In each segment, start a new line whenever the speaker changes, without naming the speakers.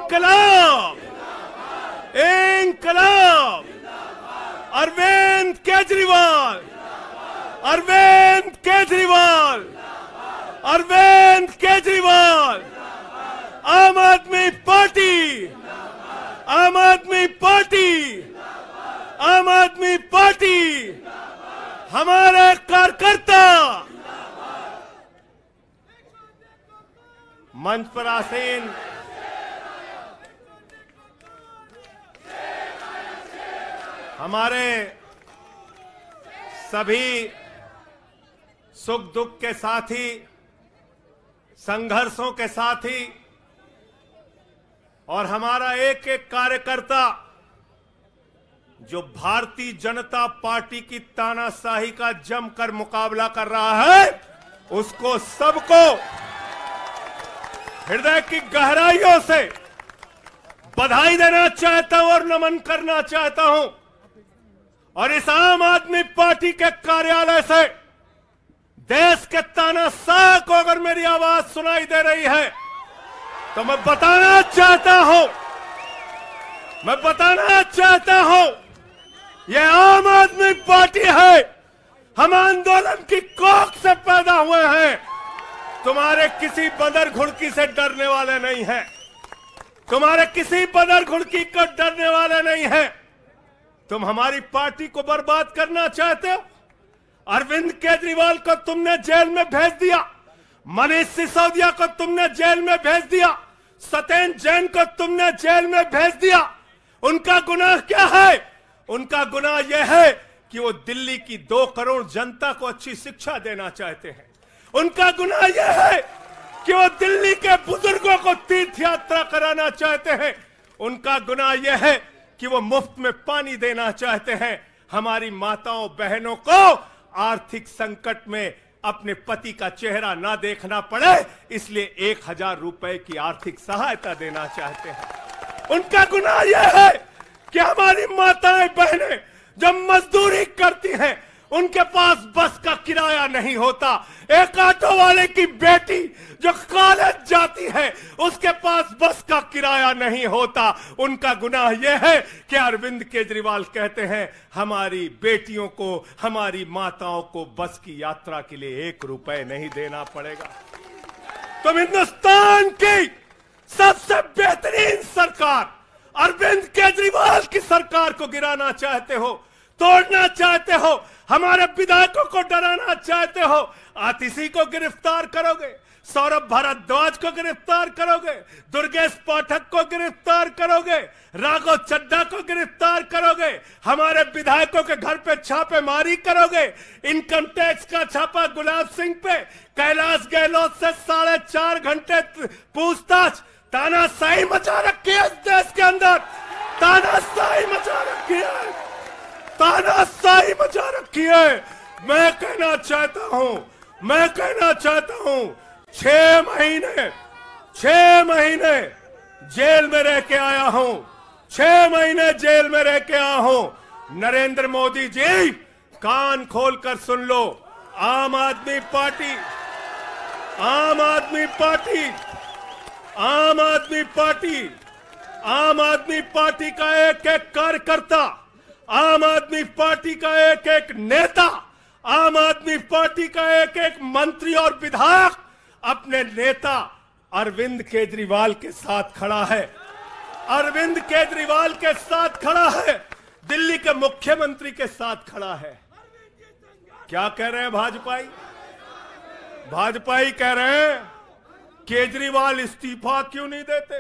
इंकलाब, इंकलाब, अरविंद केजरीवाल, अरविंद केजरीवाल, अरविंद केजरीवाल, आम आदमी पार्टी, आम आदमी पार्टी, आम आदमी पार्टी, हमारे कार्यकर्ता। मंच पर आसीन हमारे सभी सुख दुख के साथी, संघर्षों के साथी और हमारा एक एक कार्यकर्ता जो भारतीय जनता पार्टी की तानाशाही का जमकर मुकाबला कर रहा है, उसको सबको हृदय की गहराइयों से बधाई देना चाहता हूं और नमन करना चाहता हूं। और इस आम आदमी पार्टी के कार्यालय से देश के तानाशाह को अगर मेरी आवाज सुनाई दे रही है तो मैं बताना चाहता हूं यह आम आदमी पार्टी है। हम आंदोलन की कोख से पैदा हुए हैं। तुम्हारे किसी बंदर घुड़की से डरने वाले नहीं हैं। तुम्हारे किसी बंदर घुड़की को डरने वाले नहीं हैं। तुम हमारी पार्टी को बर्बाद करना चाहते हो। अरविंद केजरीवाल को तुमने जेल में भेज दिया, मनीष सिसोदिया को तुमने जेल में भेज दिया, सत्येंद्र जैन को तुमने जेल में भेज दिया। उनका गुनाह क्या है? उनका गुनाह यह है कि वो दिल्ली की 2 करोड़ जनता को अच्छी शिक्षा देना चाहते हैं। उनका गुनाह यह है कि वो दिल्ली के बुजुर्गों को तीर्थ यात्रा कराना चाहते हैं। उनका गुनाह यह है कि वो मुफ्त में पानी देना चाहते हैं। हमारी माताओं बहनों को आर्थिक संकट में अपने पति का चेहरा ना देखना पड़े, इसलिए 1000 रुपए की आर्थिक सहायता देना चाहते हैं। उनका गुनाह यह है कि हमारी माताएं बहनें जब मजदूरी करती हैं, उनके पास बस का किराया नहीं होता। एक ऑटो वाले की बेटी जो कॉलेज जाती है, उसके पास बस का किराया नहीं होता। उनका गुनाह यह है कि अरविंद केजरीवाल कहते हैं हमारी बेटियों को, हमारी माताओं को बस की यात्रा के लिए 1 रुपए नहीं देना पड़ेगा। तुम हिंदुस्तान की सबसे बेहतरीन सरकार अरविंद केजरीवाल की सरकार को गिराना चाहते हो, तोड़ना चाहते हो, हमारे विधायकों को डराना चाहते हो। आतिशी को गिरफ्तार करोगे, सौरभ भारद्वाज को गिरफ्तार करोगे, दुर्गेश पाठक को गिरफ्तार करोगे, राघव चड्ढा को गिरफ्तार करोगे, हमारे विधायकों के घर पे छापेमारी करोगे, इनकम टैक्स का छापा गुलाब सिंह पे, कैलाश गहलोत से 4.5 घंटे पूछताछ। तानाशाही मचा रखी है इस देश के अंदर, तानाशाही मचा रखी है, तानाशाही मचा रखी है। मैं कहना चाहता हूं 6 महीने जेल में रह के आया हूं, 6 महीने जेल में रह के आया हूं। नरेंद्र मोदी जी, कान खोलकर सुन लो। आम आदमी पार्टी, आम आदमी पार्टी, आम आदमी पार्टी, आम आदमी पार्टी का एक एक कार्यकर्ता, आम आदमी पार्टी का एक एक नेता, आम आदमी पार्टी का एक एक मंत्री और विधायक अपने नेता अरविंद केजरीवाल के साथ खड़ा है। अरविंद केजरीवाल के साथ खड़ा है, दिल्ली के मुख्यमंत्री के साथ खड़ा है। क्या कह रहे हैं भाजपाई? भाजपाई कह रहे हैं केजरीवाल इस्तीफा क्यों नहीं देते,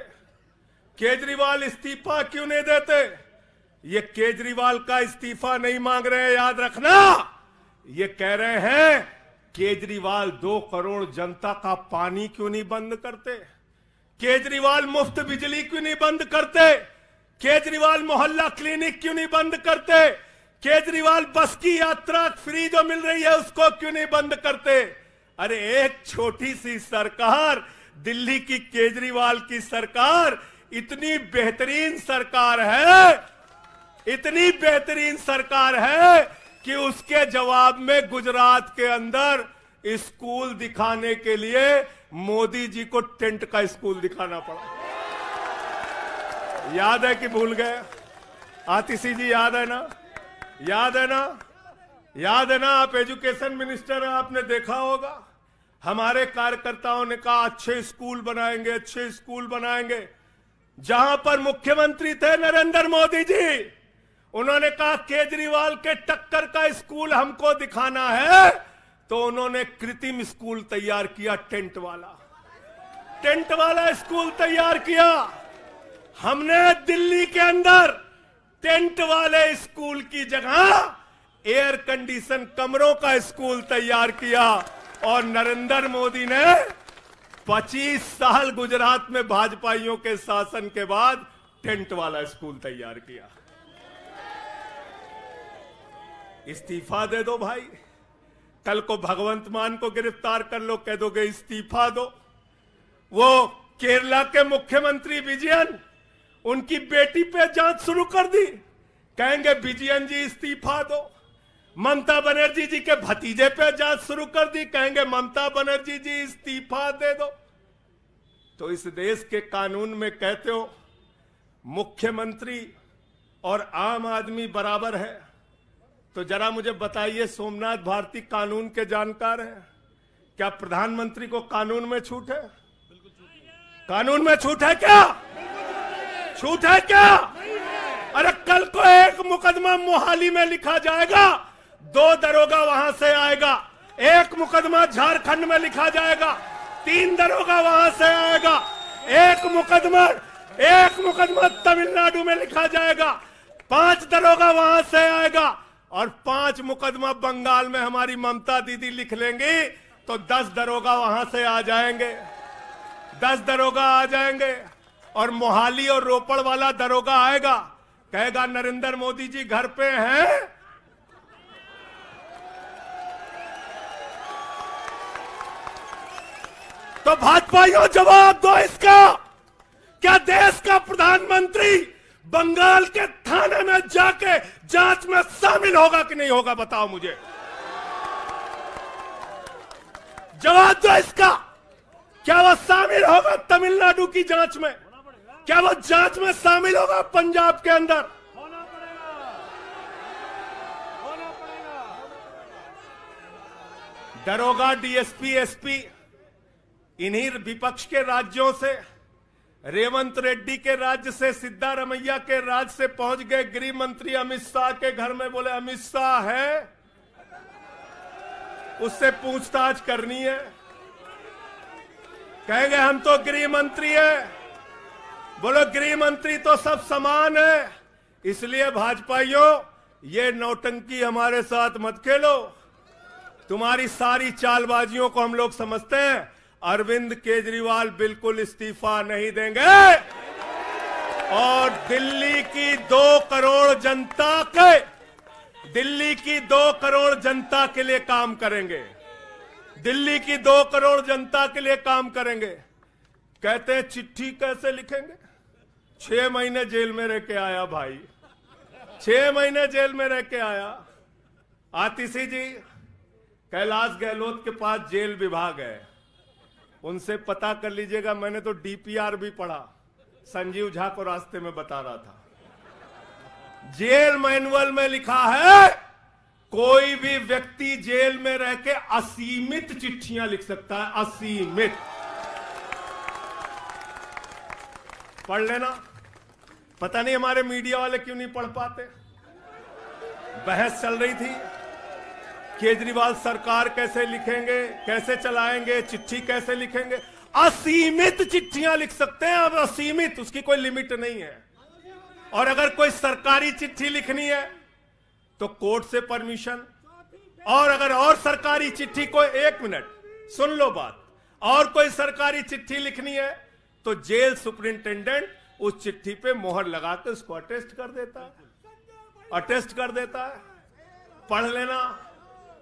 केजरीवाल इस्तीफा क्यों नहीं देते। ये केजरीवाल का इस्तीफा नहीं मांग रहे हैं, याद रखना। ये कह रहे हैं केजरीवाल 2 करोड़ जनता का पानी क्यों नहीं बंद करते, केजरीवाल मुफ्त बिजली क्यों नहीं बंद करते, केजरीवाल मोहल्ला क्लिनिक क्यों नहीं बंद करते, केजरीवाल बस की यात्रा फ्री जो मिल रही है उसको क्यों नहीं बंद करते। अरे एक छोटी सी सरकार, दिल्ली की केजरीवाल की सरकार इतनी बेहतरीन सरकार है, इतनी बेहतरीन सरकार है कि उसके जवाब में गुजरात के अंदर स्कूल दिखाने के लिए मोदी जी को टेंट का स्कूल दिखाना पड़ा। याद है कि भूल गए? आतिशी जी याद है ना? याद है ना? याद है ना? आप एजुकेशन मिनिस्टर हैं, आपने देखा होगा हमारे कार्यकर्ताओं ने कहा अच्छे स्कूल बनाएंगे, अच्छे स्कूल बनाएंगे। जहां पर मुख्यमंत्री थे नरेंद्र मोदी जी, उन्होंने कहा केजरीवाल के टक्कर का स्कूल हमको दिखाना है, तो उन्होंने कृत्रिम स्कूल तैयार किया, टेंट वाला स्कूल तैयार किया। हमने दिल्ली के अंदर टेंट वाले स्कूल की जगह एयर कंडीशन कमरों का स्कूल तैयार किया। और नरेंद्र मोदी ने 25 साल गुजरात में भाजपाइयों के शासन के बाद टेंट वाला स्कूल तैयार किया। इस्तीफा दे दो भाई, कल को भगवंत मान को गिरफ्तार कर लो, कह दोगे इस्तीफा दो। वो केरला के मुख्यमंत्री विजयन, उनकी बेटी पे जांच शुरू कर दी, कहेंगे विजयन जी इस्तीफा दो। ममता बनर्जी जी के भतीजे पे जांच शुरू कर दी, कहेंगे ममता बनर्जी जी इस्तीफा दे दो। तो इस देश के कानून में कहते हो मुख्यमंत्री और आम आदमी बराबर है, तो जरा मुझे बताइए, सोमनाथ भारती कानून के जानकार हैं, क्या प्रधानमंत्री को कानून में छूट है? कानून में छूट है क्या? छूट है क्या? अरे कल को एक मुकदमा मोहाली में लिखा जाएगा, 2 दरोगा वहां से आएगा। एक मुकदमा झारखंड में लिखा जाएगा, 3 दरोगा वहां से आएगा। एक मुकदमा तमिलनाडु में लिखा जाएगा, 5 दरोगा वहां से आएगा। और 5 मुकदमा बंगाल में हमारी ममता दीदी लिख लेंगी, तो 10 दरोगा वहां से आ जाएंगे, 10 दरोगा आ जाएंगे। और मोहाली और रोपड़ वाला दरोगा आएगा, कहेगा नरेंद्र मोदी जी घर पे हैं। तो भाजपाइयों जवाब दो इसका, क्या देश का प्रधानमंत्री बंगाल के थाने में जाके जांच में शामिल होगा कि नहीं होगा? बताओ मुझे, जवाब दो इसका। क्या वह शामिल होगा तमिलनाडु की जांच में? क्या वह जांच में शामिल होगा पंजाब के अंदर? दरोगा, डीएसपी, एसपी इन्हीं विपक्ष के राज्यों से, रेवंत रेड्डी के राज्य से, सिद्धारमैया के राज्य से पहुंच गए गृह मंत्री अमित शाह के घर में। बोले अमित शाह है, उससे पूछताछ करनी है। कहेंगे हम तो गृह मंत्री है। बोलो गृह मंत्री तो सब समान है। इसलिए भाजपाइयों, ये नौटंकी हमारे साथ मत खेलो। तुम्हारी सारी चालबाजियों को हम लोग समझते हैं। अरविंद केजरीवाल बिल्कुल इस्तीफा नहीं देंगे और दिल्ली की 2 करोड़ जनता के लिए काम करेंगे। दिल्ली की 2 करोड़ जनता के लिए काम करेंगे। कहते हैं चिट्ठी कैसे लिखेंगे? 6 महीने जेल में रह के आया भाई, 6 महीने जेल में रह के आया। आतिशी जी कैलाश गहलोत के पास जेल विभाग है, उनसे पता कर लीजिएगा। मैंने तो डीपीआर भी पढ़ा, संजीव झा को रास्ते में बता रहा था। जेल मैनुअल में लिखा है कोई भी व्यक्ति जेल में रह के असीमित चिट्ठियां लिख सकता है, असीमित। पढ़ लेना। पता नहीं हमारे मीडिया वाले क्यों नहीं पढ़ पाते। बहस चल रही थी, केजरीवाल सरकार कैसे लिखेंगे, कैसे चलाएंगे, चिट्ठी कैसे लिखेंगे। असीमित चिट्ठियां लिख सकते हैं, अब असीमित, उसकी कोई लिमिट नहीं है। और अगर कोई सरकारी चिट्ठी लिखनी है तो कोर्ट से परमिशन, और अगर और सरकारी चिट्ठी को, 1 मिनट सुन लो बात, और कोई सरकारी चिट्ठी लिखनी है तो जेल सुपरिंटेंडेंट उस चिट्ठी पे मोहर लगाकर उसको अटेस्ट कर देता है। पढ़ लेना।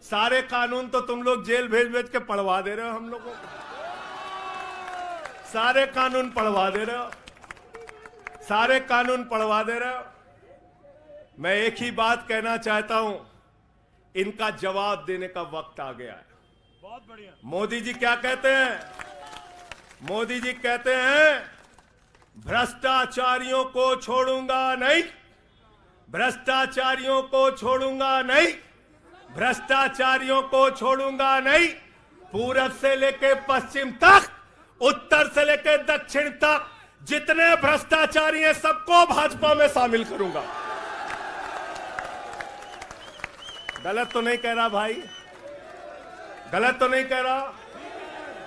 सारे कानून तो तुम लोग जेल भेज भेज के पढ़वा दे रहे हो हम लोगों को। सारे कानून पढ़वा दे रहे हो, सारे कानून पढ़वा दे रहे हो। मैं एक ही बात कहना चाहता हूं, इनका जवाब देने का वक्त आ गया है। बहुत बढ़िया। मोदी जी क्या कहते हैं? मोदी जी कहते हैं भ्रष्टाचारियों को छोड़ूंगा नहीं, भ्रष्टाचारियों को छोड़ूंगा नहीं, भ्रष्टाचारियों को छोड़ूंगा नहीं। पूरब से लेकर पश्चिम तक, उत्तर से लेकर दक्षिण तक जितने भ्रष्टाचारी हैं सबको भाजपा में शामिल करूंगा। गलत तो नहीं कह रहा भाई, गलत तो नहीं कह रहा।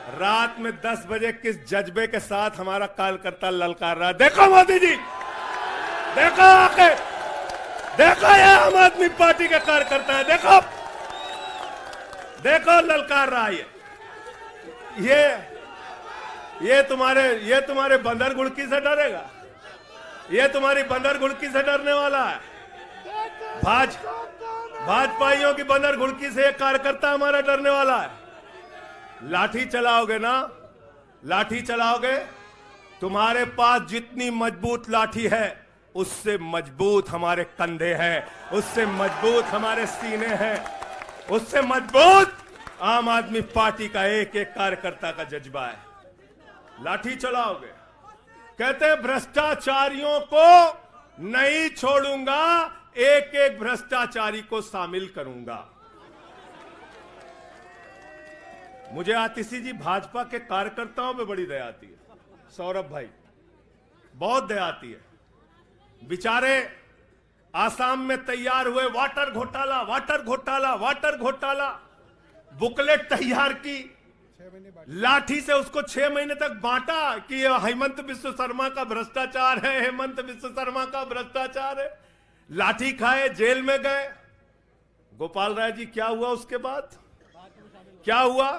रात में 10 बजे किस जज्बे के साथ हमारा कार्यकर्ता ललकार रहा, देखो मोदी जी, देखो आके देखो, ये आम आदमी पार्टी के कार्यकर्ता है, देखो देखो ललकार रहा है। ये तुम्हारे बंदर गुड़की से डरेगा, ये तुम्हारी बंदर गुड़की से डरने वाला है। भाजपाइयों की बंदर गुड़की से एक कार्यकर्ता हमारा डरने वाला है। लाठी चलाओगे ना, लाठी चलाओगे, तुम्हारे पास जितनी मजबूत लाठी है उससे मजबूत हमारे कंधे हैं, उससे मजबूत हमारे सीने हैं, उससे मजबूत आम आदमी पार्टी का एक एक कार्यकर्ता का जज्बा है। लाठी चलाओगे, कहते हैं भ्रष्टाचारियों को नहीं छोड़ूंगा, एक एक भ्रष्टाचारी को शामिल करूंगा। मुझे आतिशी जी भाजपा के कार्यकर्ताओं पे बड़ी दया आती है, सौरभ भाई बहुत दया आती है। बेचारे आसाम में तैयार हुए वाटर घोटाला, वाटर घोटाला, वाटर घोटाला, बुकलेट तैयार की, लाठी से उसको 6 महीने तक बांटा कि हेमंत बिस्व शर्मा का भ्रष्टाचार है, हेमंत बिस्व शर्मा का भ्रष्टाचार है। लाठी खाए, जेल में गए। गोपाल राय जी क्या हुआ उसके बाद, क्या हुआ?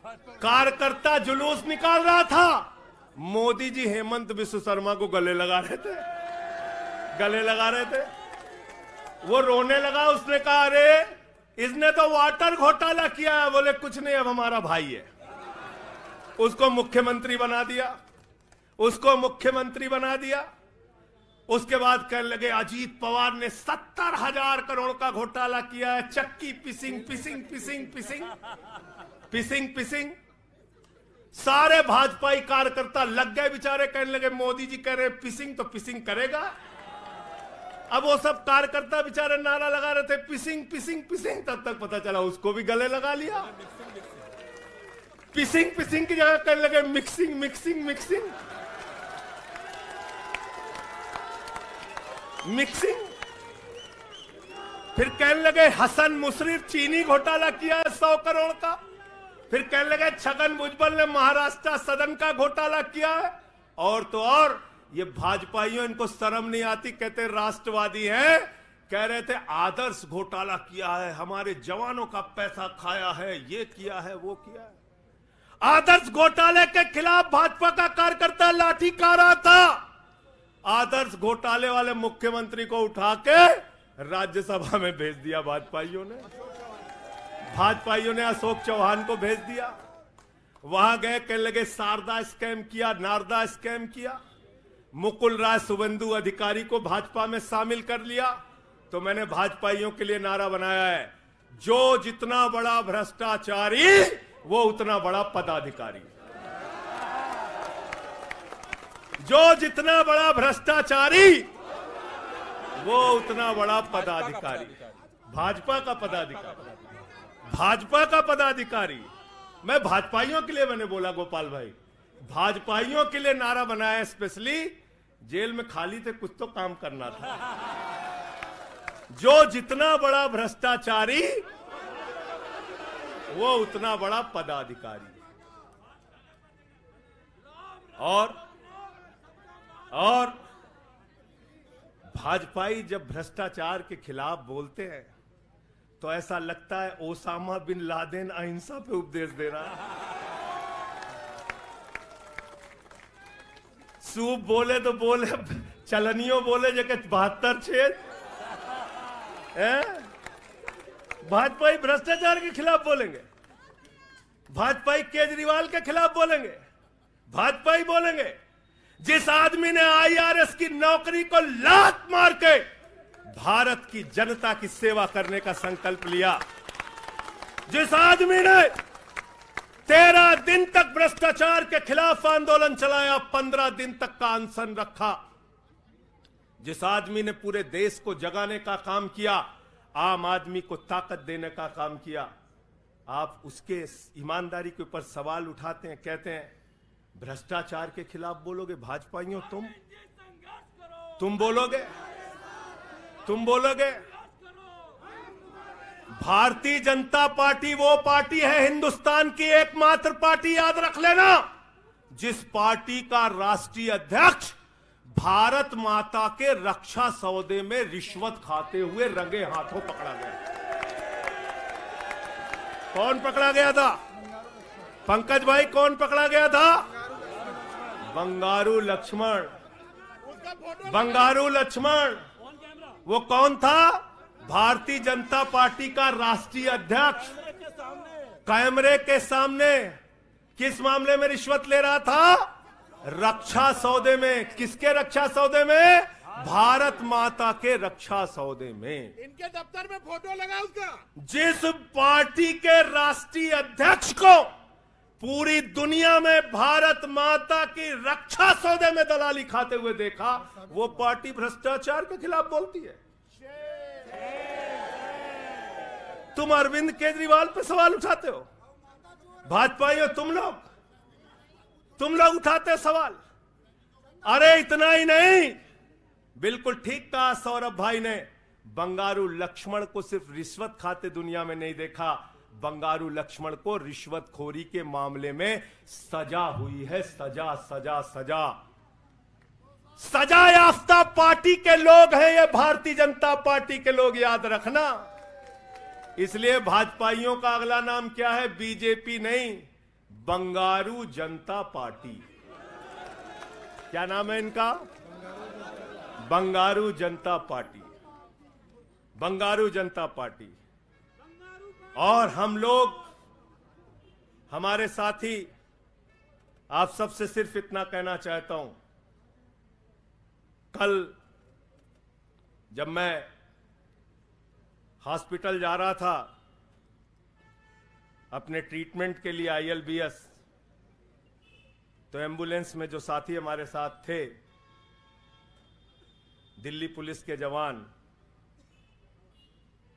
कार्यकर्ता जुलूस निकाल रहा था, मोदी जी हेमंत बिस्व शर्मा को गले लगा रहे थे, गले लगा रहे थे। वो रोने लगा, उसने कहा अरे इसने तो वाटर घोटाला किया है। बोले कुछ नहीं, अब हमारा भाई है। उसको मुख्यमंत्री बना दिया, उसको मुख्यमंत्री बना दिया। उसके बाद कहने लगे अजीत पवार ने 70,000 करोड़ का घोटाला किया है, चक्की पिसिंग पिसिंग पिसिंग पिसिंग पिसिंग पिसिंग। सारे भाजपाई कार्यकर्ता लग गए बेचारे, कहने लगे मोदी जी कह रहे पिसिंग तो पिसिंग करेगा। अब वो सब कार्यकर्ता बेचारे नारा लगा रहे थे पिसिंग पिसिंग पिसिंग, तब तक पता चला उसको भी गले लगा लिया। पिसिंग पिसिंग की जगह कहने लगे मिक्सिंग मिक्सिंग मिक्सिंग मिक्सिंग। फिर कहने लगे हसन मुशर्रफ चीनी घोटाला किया है 100 करोड़ का। फिर कहने लगे छगन भुजबल ने महाराष्ट्र सदन का घोटाला किया है। और तो और ये भाजपाइयों, इनको शर्म नहीं आती, कहते राष्ट्रवादी हैं, कह रहे थे आदर्श घोटाला किया है, हमारे जवानों का पैसा खाया है, ये किया है, वो किया है। आदर्श घोटाले के खिलाफ भाजपा का कार्यकर्ता लाठी खा रहा था। आदर्श घोटाले वाले मुख्यमंत्री को उठा के राज्यसभा में भेज दिया भाजपाइयों ने। भाजपाइयों ने अशोक चौहान को भेज दिया। वहां गए, कहने लगे शारदा स्कैम किया, नारदा स्कैम किया। मुकुल राय शुभेंदु अधिकारी को भाजपा में शामिल कर लिया। तो मैंने भाजपाइयों के लिए नारा बनाया है, जो जितना बड़ा भ्रष्टाचारी वो उतना बड़ा पदाधिकारी। जो जितना बड़ा भ्रष्टाचारी वो उतना बड़ा पदाधिकारी। भाजपा का पदाधिकारी, भाजपा का पदाधिकारी। मैं भाजपाइयों के लिए मैंने बोला गोपाल भाई, भाजपाइयों के लिए नारा बनाया स्पेशली। जेल में खाली थे, कुछ तो काम करना था। जो जितना बड़ा भ्रष्टाचारी वो उतना बड़ा पदाधिकारी। और भाजपाई जब भ्रष्टाचार के खिलाफ बोलते हैं तो ऐसा लगता है ओसामा बिन लादेन अहिंसा पे उपदेश दे रहा है। सूप बोले तो बोले, चलनियों बोले जगह 72 छेद। भाजपाई भ्रष्टाचार के खिलाफ बोलेंगे, भाजपाई केजरीवाल के खिलाफ बोलेंगे, भाजपाई बोलेंगे जिस आदमी ने IRS की नौकरी को लात मार के भारत की जनता की सेवा करने का संकल्प लिया, जिस आदमी ने 13 दिन तक भ्रष्टाचार के खिलाफ आंदोलन चलाया, 15 दिन तक का अनशन रखा। जिस आदमी ने पूरे देश को जगाने का काम किया, आम आदमी को ताकत देने का काम किया, आप उसके ईमानदारी के ऊपर सवाल उठाते हैं, कहते हैं भ्रष्टाचार के खिलाफ बोलोगे? भाजपाइयों तुम बोलोगे? तुम बोलोगे? भारतीय जनता पार्टी वो पार्टी है, हिंदुस्तान की एकमात्र पार्टी, याद रख लेना, जिस पार्टी का राष्ट्रीय अध्यक्ष भारत माता के रक्षा सौदे में रिश्वत खाते हुए रंगे हाथों पकड़ा गया। कौन पकड़ा गया था? पंकज भाई, कौन पकड़ा गया था? बंगारू लक्ष्मण। बंगारू लक्ष्मण वो कौन था? भारतीय जनता पार्टी का राष्ट्रीय अध्यक्ष। कैमरे के सामने किस मामले में रिश्वत ले रहा था? रक्षा सौदे में। किसके रक्षा सौदे में? भारत माता के रक्षा सौदे में।
इनके दफ्तर में फोटो लगा उसका।
जिस पार्टी के राष्ट्रीय अध्यक्ष को पूरी दुनिया में भारत माता की रक्षा सौदे में दलाली खाते हुए देखा, वो पार्टी भ्रष्टाचार के खिलाफ बोलती है। तुम अरविंद केजरीवाल पे सवाल उठाते हो, भाजपाइयों तुम लोग उठाते सवाल। अरे इतना ही नहीं, बिल्कुल ठीक कहा सौरभ भाई ने, बंगारू लक्ष्मण को सिर्फ रिश्वत खाते दुनिया में नहीं देखा, बंगारू लक्ष्मण को रिश्वतखोरी के मामले में सजा हुई है। सजा सजा सजा सजा याफ्ता पार्टी के लोग हैं ये, भारतीय जनता पार्टी के लोग, याद रखना। इसलिए भाजपाइयों का अगला नाम क्या है? बीजेपी नहीं, बंगारू जनता पार्टी। क्या नाम है इनका? बंगारू जनता पार्टी। बंगारू जनता पार्टी। और हम लोग, हमारे साथी, आप सबसे सिर्फ इतना कहना चाहता हूं, कल जब मैं हॉस्पिटल जा रहा था अपने ट्रीटमेंट के लिए ILBS, तो एम्बुलेंस में जो साथी हमारे साथ थे, दिल्ली पुलिस के जवान,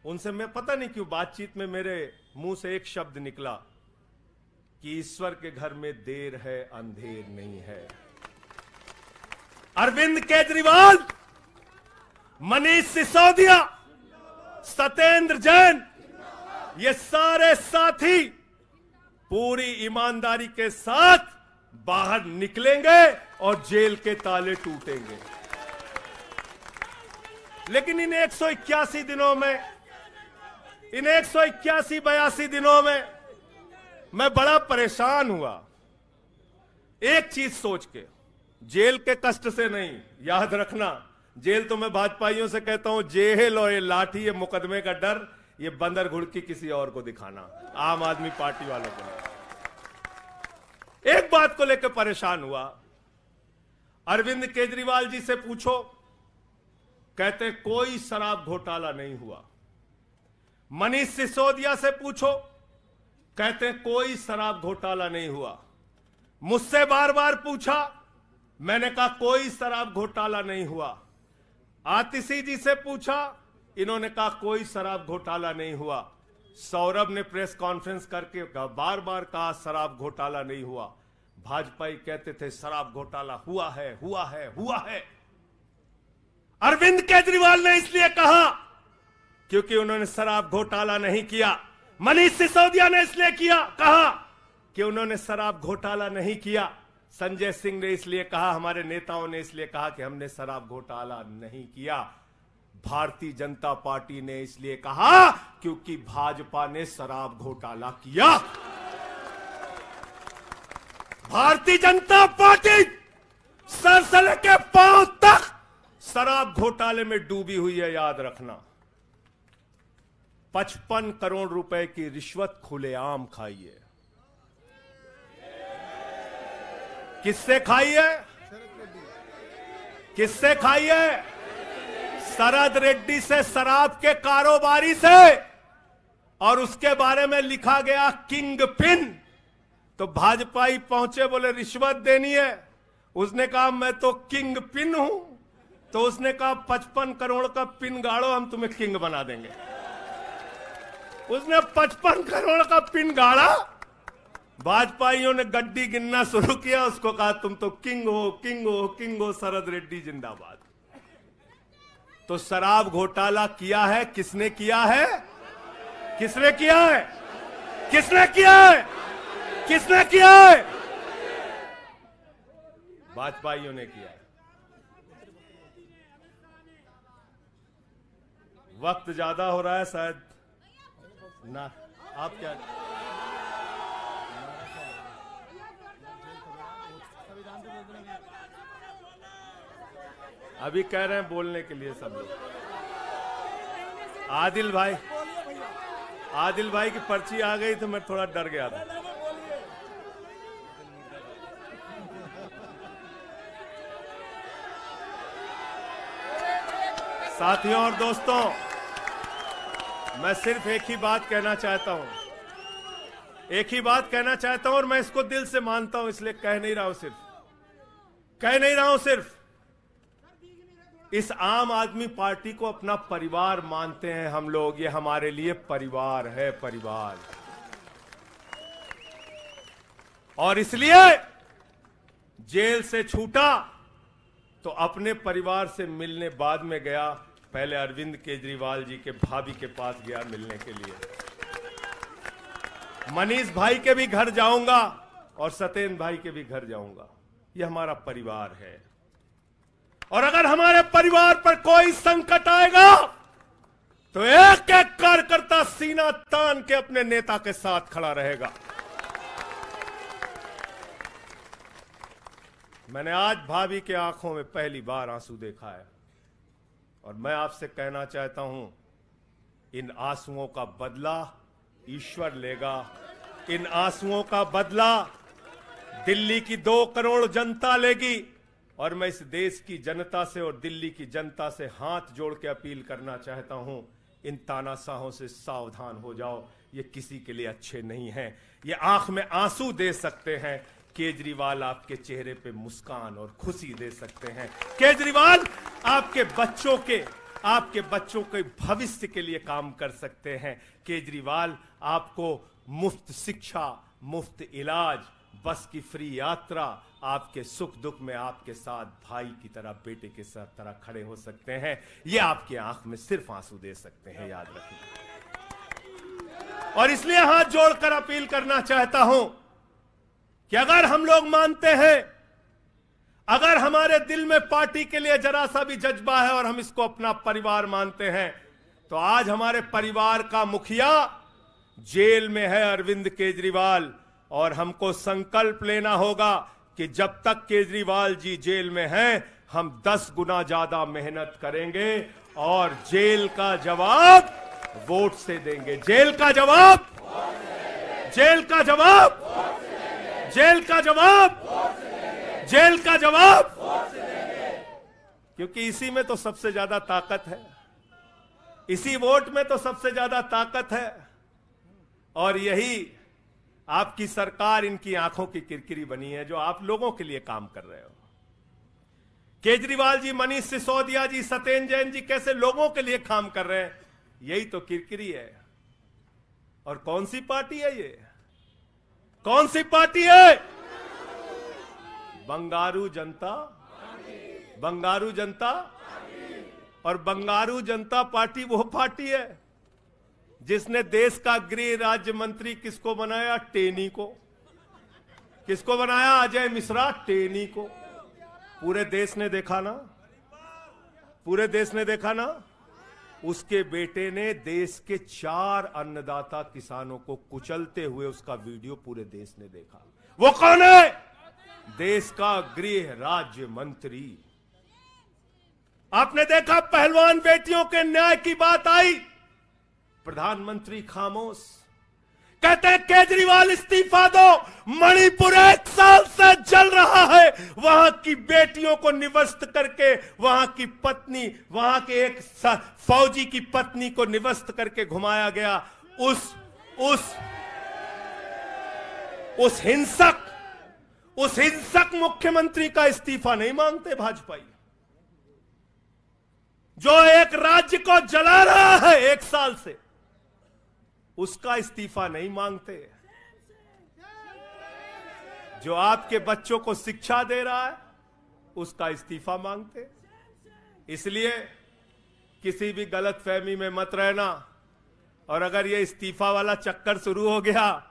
उनसे मैं पता नहीं क्यों बातचीत में मेरे मुंह से एक शब्द निकला कि ईश्वर के घर में देर है अंधेर नहीं है। अरविंद केजरीवाल, मनीष सिसोदिया, सत्येंद्र जैन, ये सारे साथी पूरी ईमानदारी के साथ बाहर निकलेंगे और जेल के ताले टूटेंगे। लेकिन इन 181 दिनों में, इन 181-82 दिनों में मैं बड़ा परेशान हुआ, एक चीज सोच के, जेल के कष्ट से नहीं, याद रखना, जेल तो मैं भाजपाइयों से कहता हूं, जेल और ये लाठी, ये मुकदमे का डर, ये बंदर घुड़की किसी और को दिखाना, आम आदमी पार्टी वालों को नहीं। एक बात को लेकर परेशान हुआ, अरविंद केजरीवाल जी से पूछो, कहते कोई शराब घोटाला नहीं हुआ। मनीष सिसोदिया से पूछो, कहते कोई शराब घोटाला नहीं हुआ। मुझसे बार बार पूछा, मैंने कहा कोई शराब घोटाला नहीं हुआ। आतिशी जी से पूछा, इन्होंने कहा कोई शराब घोटाला नहीं हुआ। सौरभ ने प्रेस कॉन्फ्रेंस करके बार बार कहा शराब घोटाला नहीं हुआ। भाजपाई कहते थे शराब घोटाला हुआ है, हुआ है, हुआ है। अरविंद केजरीवाल ने इसलिए कहा क्योंकि उन्होंने शराब घोटाला नहीं किया। मनीष सिसोदिया ने इसलिए कहा कि उन्होंने शराब घोटाला नहीं किया। संजय सिंह ने इसलिए कहा, हमारे नेताओं ने इसलिए कहा कि हमने शराब घोटाला नहीं किया। भारतीय जनता पार्टी ने इसलिए कहा क्योंकि भाजपा ने शराब घोटाला किया। भारतीय जनता पार्टी सर से लेकर पांव तक शराब घोटाले में डूबी हुई है, याद रखना। 55 करोड़ रुपए की रिश्वत खुलेआम खाई है। किससे खाई है? किससे खाई है? शरद रेड्डी से, शराब के कारोबारी से। और उसके बारे में लिखा गया किंग पिन। तो भाजपाई पहुंचे, बोले रिश्वत देनी है। उसने कहा मैं तो किंग पिन हूं। तो उसने कहा 55 करोड़ का पिन गाड़ो, हम तुम्हें किंग बना देंगे। उसने 55 करोड़ का पिन गाड़ा। भाजपाइयों ने गड्डी गिनना शुरू किया। उसको कहा तुम तो किंग हो, किंग हो, किंग हो, शरद रेड्डी जिंदाबाद। तो शराब घोटाला किया है किसने किया है? किसने किया है? किसने किया है? किसने किया है? भाजपाइयों ने किया है। वक्त ज्यादा हो रहा है शायद ना, आप क्या अभी कह रहे हैं बोलने के लिए सब लोग। आदिल भाई की पर्ची आ गई तो मैं थोड़ा डर गया था। साथियों और दोस्तों, मैं सिर्फ एक ही बात कहना चाहता हूं, एक ही बात कहना चाहता हूं, और मैं इसको दिल से मानता हूं, इसलिए कह नहीं रहा हूं सिर्फ इस आम आदमी पार्टी को अपना परिवार मानते हैं हम लोग। ये हमारे लिए परिवार है, परिवार। और इसलिए जेल से छूटा तो अपने परिवार से मिलने बाद में गया। पहले अरविंद केजरीवाल जी के भाभी के पास गया मिलने के लिए। मनीष भाई के भी घर जाऊंगा और सत्येंद्र भाई के भी घर जाऊंगा। ये हमारा परिवार है। और अगर हमारे परिवार पर कोई संकट आएगा तो एक एक कार्यकर्ता सीना तान के अपने नेता के साथ खड़ा रहेगा। मैंने आज भाभी के आंखों में पहली बार आंसू देखा है और मैं आपसे कहना चाहता हूं, इन आंसुओं का बदला ईश्वर लेगा। इन आंसुओं का बदला दिल्ली की 2 करोड़ जनता लेगी। और मैं इस देश की जनता से और दिल्ली की जनता से हाथ जोड़ के अपील करना चाहता हूं, इन तानाशाहों से सावधान हो जाओ। ये किसी के लिए अच्छे नहीं हैं। ये आंख में आंसू दे सकते हैं, केजरीवाल आपके चेहरे पे मुस्कान और खुशी दे सकते हैं। केजरीवाल आपके बच्चों के भविष्य के लिए काम कर सकते हैं। केजरीवाल आपको मुफ्त शिक्षा, मुफ्त इलाज, बस की फ्री यात्रा, आपके सुख दुख में आपके साथ भाई की तरह, बेटे के साथ तरह खड़े हो सकते हैं। ये आपके आंख में सिर्फ आंसू दे सकते हैं, याद रखिए। और इसलिए हाथ जोड़कर अपील करना चाहता हूं कि अगर हम लोग मानते हैं, अगर हमारे दिल में पार्टी के लिए जरा सा भी जज्बा है और हम इसको अपना परिवार मानते हैं, तो आज हमारे परिवार का मुखिया जेल में है, अरविंद केजरीवाल। और हमको संकल्प लेना होगा कि जब तक केजरीवाल जी जेल में हैं, हम 10 गुना ज्यादा मेहनत करेंगे और जेल का जवाब वोट से देंगे। जेल का जवाब क्योंकि इसी में तो सबसे ज्यादा ताकत है, इसी वोट में तो सबसे ज्यादा ताकत है। और यही आपकी सरकार इनकी आंखों की किरकिरी बनी है, जो आप लोगों के लिए काम कर रहे हो। केजरीवाल जी, मनीष सिसोदिया जी, सत्येंद्र जैन जी कैसे लोगों के लिए काम कर रहे हैं, यही तो किरकिरी है। और कौन सी पार्टी है ये? कौन सी पार्टी है? बंगारू जनता। और बंगारू जनता पार्टी वो पार्टी है जिसने देश का गृह राज्य मंत्री किसको बनाया? टेनी को। किसको बनाया? अजय मिश्रा टेनी को। पूरे देश ने देखा ना, उसके बेटे ने देश के 4 अन्नदाता किसानों को कुचलते हुए उसका वीडियो पूरे देश ने देखा। वो कौन है? देश का गृह राज्य मंत्री। आपने देखा पहलवान बेटियों के न्याय की बात आई, प्रधानमंत्री खामोश। कहते हैं केजरीवाल इस्तीफा दो। मणिपुर 1 साल से जल रहा है, वहां की बेटियों को निवस्त करके, वहां की पत्नी, वहां के एक फौजी की पत्नी को निवस्त करके घुमाया गया। उस हिंसक मुख्यमंत्री का इस्तीफा नहीं मांगते भाजपाई, जो एक राज्य को जला रहा है 1 साल से, उसका इस्तीफा नहीं मांगते। जो आपके बच्चों को शिक्षा दे रहा है उसका इस्तीफा मांगते। इसलिए किसी भी गलतफहमी में मत रहना, और अगर ये इस्तीफा वाला चक्कर शुरू हो गया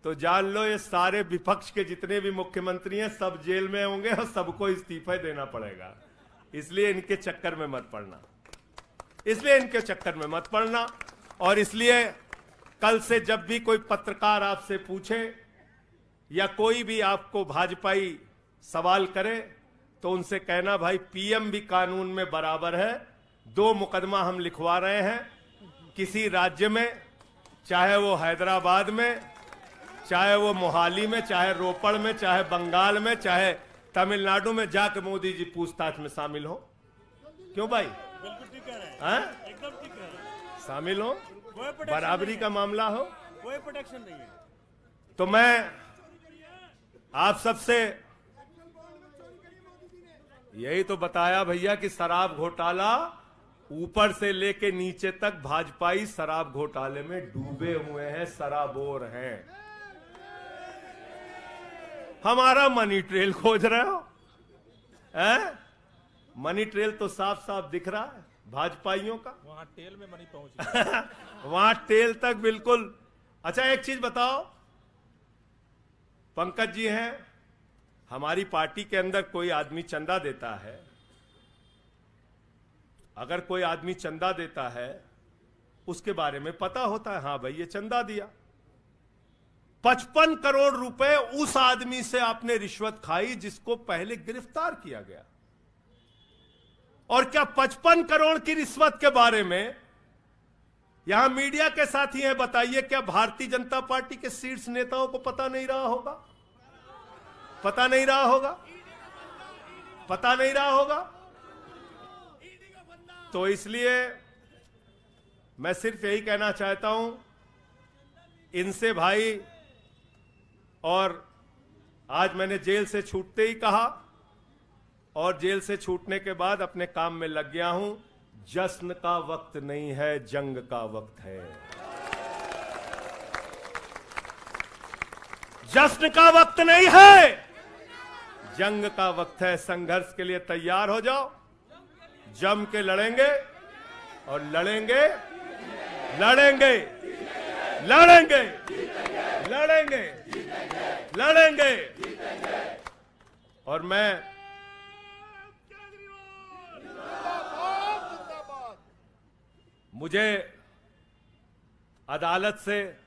तो जान लो ये सारे विपक्ष के जितने भी मुख्यमंत्री हैं सब जेल में होंगे और सबको इस्तीफा देना पड़ेगा। इसलिए इनके चक्कर में मत पड़ना, और इसलिए कल से जब भी कोई पत्रकार आपसे पूछे या कोई भी आपको भाजपाई सवाल करे तो उनसे कहना, भाई पीएम भी कानून में बराबर है। 2 मुकदमा हम लिखवा रहे हैं किसी राज्य में, चाहे वो हैदराबाद में, चाहे वो मोहाली में, चाहे रोपड़ में, चाहे बंगाल में, चाहे तमिलनाडु में, जाकर मोदी जी पूछताछ में शामिल हो। क्यों भाई?
बिल्कुल ठीक कह रहे हैं, एकदम ठीक कह रहे हैं।
शामिल हो, बराबरी का मामला हो,
कोई प्रोटेक्शन नहीं है।
तो मैं आप सबसे यही तो बताया भैया कि शराब घोटाला ऊपर से लेके नीचे तक भाजपाई शराब घोटाले में डूबे हुए हैं, सराबोर हैं। हमारा मनी ट्रेल खोज रहे हो, मनी ट्रेल तो साफ साफ दिख रहा है भाजपाइयों का।
वहां टेल में मनी पहुंच
वहां टेल तक बिल्कुल। अच्छा एक चीज बताओ, पंकज जी हैं, हमारी पार्टी के अंदर कोई आदमी चंदा देता है, अगर कोई आदमी चंदा देता है उसके बारे में पता होता है, हाँ भाई ये चंदा दिया। 55 करोड़ रुपए उस आदमी से आपने रिश्वत खाई जिसको पहले गिरफ्तार किया गया। और क्या 55 करोड़ की रिश्वत के बारे में यहां मीडिया के साथी हैं, बताइए क्या भारतीय जनता पार्टी के शीर्ष नेताओं को पता नहीं रहा होगा? पता नहीं रहा होगा। तो इसलिए मैं सिर्फ यही कहना चाहता हूं इनसे भाई, और आज मैंने जेल से छूटते ही कहा और जेल से छूटने के बाद अपने काम में लग गया हूं। जश्न का वक्त नहीं है, जंग का वक्त है। जश्न का वक्त नहीं है, जंग का वक्त है। संघर्ष के लिए तैयार हो जाओ, जम के लड़ेंगे और लड़ेंगे। और मैं मुझे अदालत से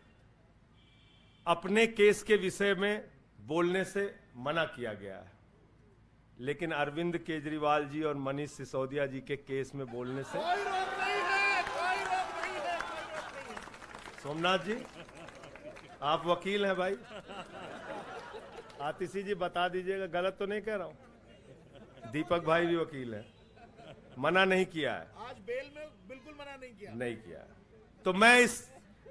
अपने केस के विषय में बोलने से मना किया गया है, लेकिन अरविंद केजरीवाल जी और मनीष सिसोदिया जी के केस में बोलने से
कोई रोक नहीं है।
सोमनाथ जी आप वकील हैं भाई, आतिशी जी बता दीजिएगा, गलत तो नहीं कह रहा हूं। दीपक भाई भी वकील हैं, मना नहीं किया है,
आज बेल में बिल्कुल मना नहीं किया।
तो मैं इस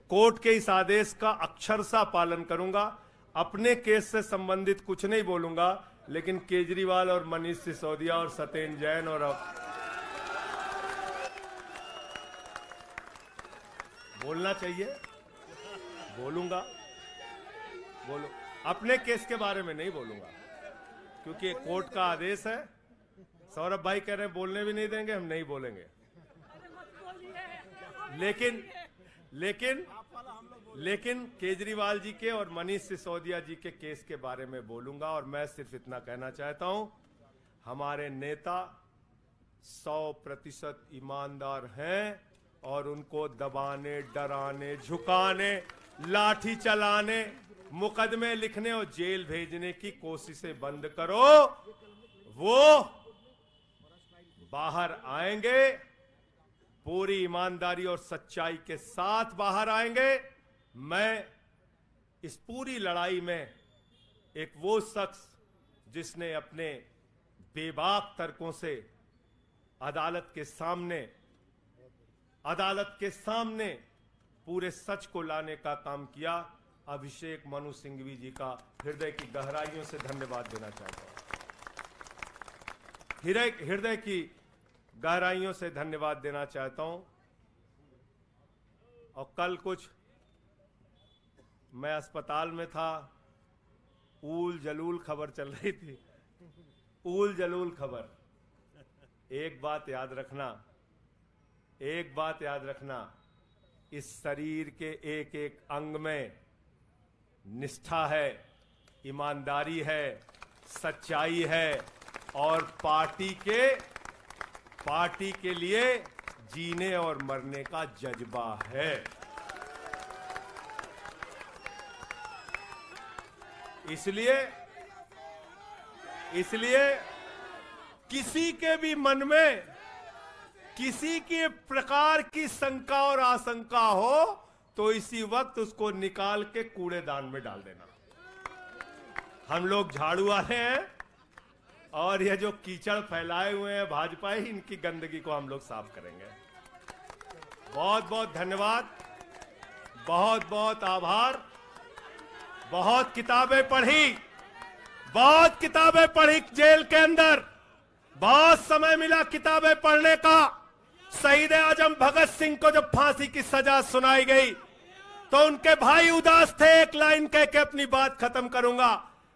कोर्ट के इस आदेश का अक्षरशः पालन करूंगा। अपने केस से संबंधित कुछ नहीं बोलूंगा, लेकिन केजरीवाल और मनीष सिसोदिया और सत्येंद्र जैन और बोलना चाहिए, बोलूंगा। अपने केस के बारे में नहीं बोलूंगा क्योंकि कोर्ट का आदेश है। सौरभ भाई कह रहे हैं बोलने भी नहीं देंगे, हम नहीं बोलेंगे। लेकिन केजरीवाल जी के और मनीष सिसोदिया जी के केस के बारे में बोलूंगा। और मैं सिर्फ इतना कहना चाहता हूं, हमारे नेता 100% ईमानदार हैं और उनको दबाने, डराने, झुकाने, लाठी चलाने, मुकदमे लिखने और जेल भेजने की कोशिशें बंद करो। वो बाहर आएंगे, पूरी ईमानदारी और सच्चाई के साथ बाहर आएंगे। मैं इस पूरी लड़ाई में एक वो शख्स जिसने अपने बेबाक तर्कों से अदालत के सामने पूरे सच को लाने का काम किया, अभिषेक मनु सिंघवी जी का हृदय की गहराइयों से धन्यवाद देना चाहता हूं। हृदय की गहराइयों से धन्यवाद देना चाहता हूं। और कल कुछ मैं अस्पताल में था, ऊल जलूल खबर चल रही थी, ऊल जलूल खबर। एक बात याद रखना, इस शरीर के एक एक अंग में निष्ठा है, ईमानदारी है, सच्चाई है और पार्टी के लिए जीने और मरने का जज्बा है। इसलिए किसी के भी मन में किसी के प्रकार की शंका और आशंका हो तो इसी वक्त उसको निकाल के कूड़ेदान में डाल देना। हम लोग झाड़ू वाले हैं और ये जो कीचड़ फैलाए हुए हैं भाजपा ही, इनकी गंदगी को हम लोग साफ करेंगे। बहुत बहुत धन्यवाद, बहुत बहुत आभार। बहुत किताबें पढ़ी जेल के अंदर, बहुत समय मिला किताबें पढ़ने का। शहीद आजम भगत सिंह को जब फांसी की सजा सुनाई गई तो उनके भाई उदास थे। एक लाइन कह के अपनी बात खत्म करूंगा।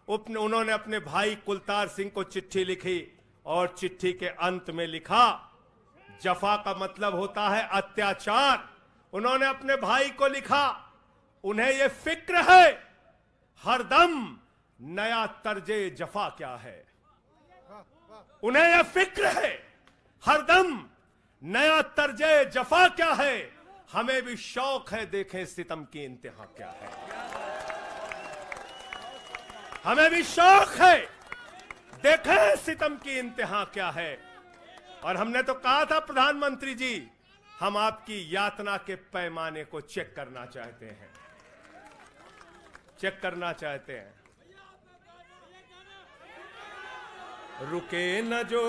उन्होंने अपने भाई कुलतार सिंह को चिट्ठी लिखी और चिट्ठी के अंत में लिखा, जफा का मतलब होता है अत्याचार। उन्होंने अपने भाई को लिखा, उन्हें यह फिक्र है हरदम नया तर्जे जफा क्या है। उन्हें यह फिक्र है हरदम नया तर्जे जफा क्या है। हमें भी शौक है देखें सितम की इंतहा क्या है। हमें भी शौक है देखें सितम की इंतहा क्या है। और हमने तो कहा था प्रधानमंत्री जी, हम आपकी यातना के पैमाने को चेक करना चाहते हैं, रुके न जो,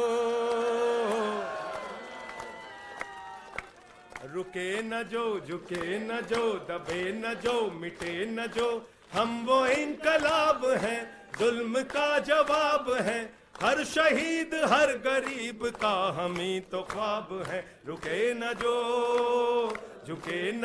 झुके न जो, दबे न जो, मिटे न जो, हम वो इनकलाब हैं, जुल्म का जवाब है। हर शहीद हर गरीब का हम ही तो ख्वाब है। रुके न जो, झुके न